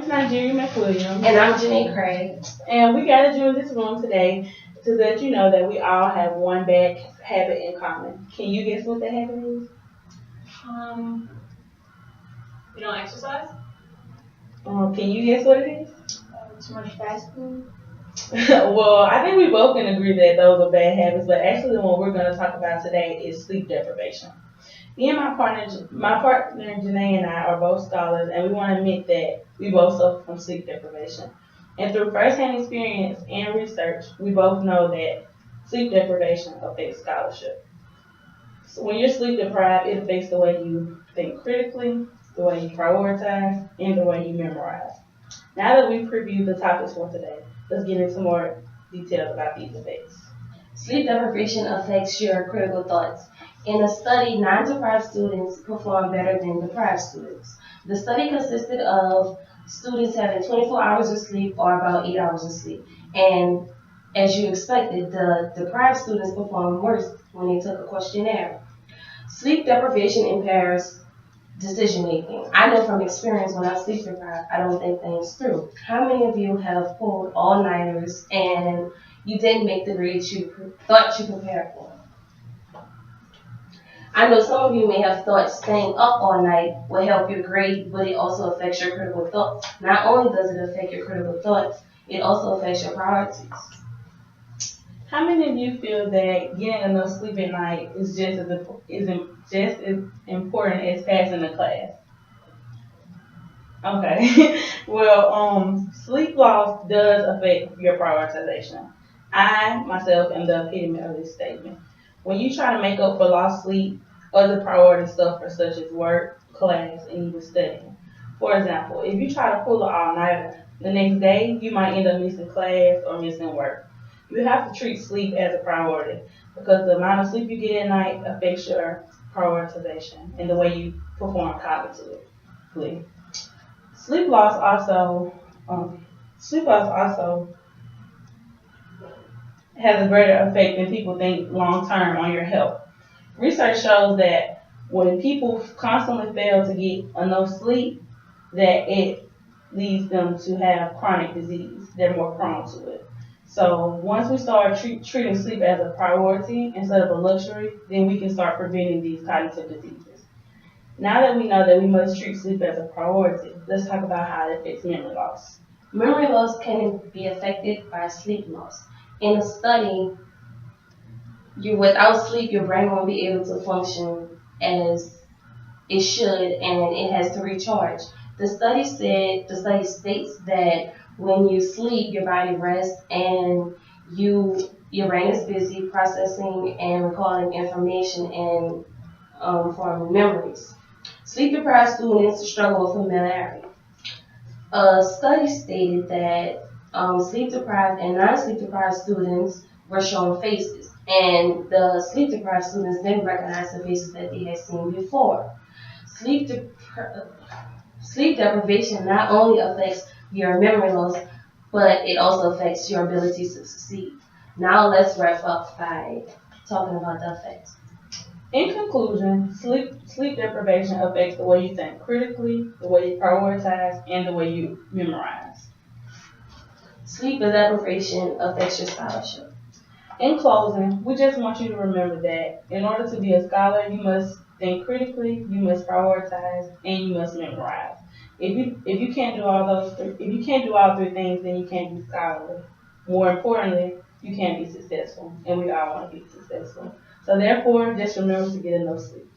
Nigeria McWilliams. And I'm Janae Craig. And we gathered you in this room today to let you know that we all have one bad habit in common. Can you guess what that habit is? You don't exercise? Can you guess what it is? Too much fast food? Well, I think we both can agree that those are bad habits, but actually the one we're going to talk about today is sleep deprivation. Me and my partner Janae and I are both scholars, and we want to admit that we both suffer from sleep deprivation. And through firsthand experience and research, we both know that sleep deprivation affects scholarship. So when you're sleep deprived, it affects the way you think critically, the way you prioritize, and the way you memorize. Now that we've previewed the topics for today, let's get into more details about these effects. Sleep deprivation affects your critical thoughts. In a study, non-deprived students perform better than deprived students. The study consisted of students having 24 hours of sleep or about 8 hours of sleep. And as you expected, the deprived students performed worse when they took a questionnaire. Sleep deprivation impairs decision making. I know from experience when I'm sleep deprived, I don't think things through. How many of you have pulled all-nighters and you didn't make the grades you thought you prepared for? I know some of you may have thought staying up all night will help your grade, but it also affects your critical thoughts. Not only does it affect your critical thoughts, it also affects your priorities. How many of you feel that getting enough sleep at night is just as important as passing the class? Okay. Well, sleep loss does affect your prioritization. I, myself, am the epitome of this statement. When you try to make up for lost sleep, other priorities suffer, such as work, class, and even studying. For example, if you try to pull an all-nighter, the next day you might end up missing class or missing work. You have to treat sleep as a priority because the amount of sleep you get at night affects your prioritization and the way you perform cognitively. Sleep loss also has a greater effect than people think long term on your health. Research shows that when people constantly fail to get enough sleep, that it leads them to have chronic disease. They're more prone to it. So once we start treating sleep as a priority instead of a luxury, then we can start preventing these cognitive diseases. Now that we know that we must treat sleep as a priority, let's talk about how it affects memory loss. Memory loss can be affected by sleep loss. In a study, without sleep, your brain won't be able to function as it should, and it has to recharge. The study states that when you sleep, your body rests and your brain is busy processing and recalling information and forming memories. Sleep-deprived students struggle with familiarity. A study stated that sleep-deprived and non-sleep-deprived students were shown faces, and the sleep-deprived students didn't recognize the faces that they had seen before. Sleep deprivation not only affects your memory loss, but it also affects your ability to succeed. Now let's wrap up by talking about the effects. In conclusion, sleep deprivation affects the way you think critically, the way you prioritize, and the way you memorize. Sleep deprivation affects your scholarship. In closing, we just want you to remember that in order to be a scholar, you must think critically, you must prioritize, and you must memorize. If you can't do all three things, then you can't be scholarly. More importantly, you can't be successful, and we all want to be successful. So therefore, just remember to get enough sleep.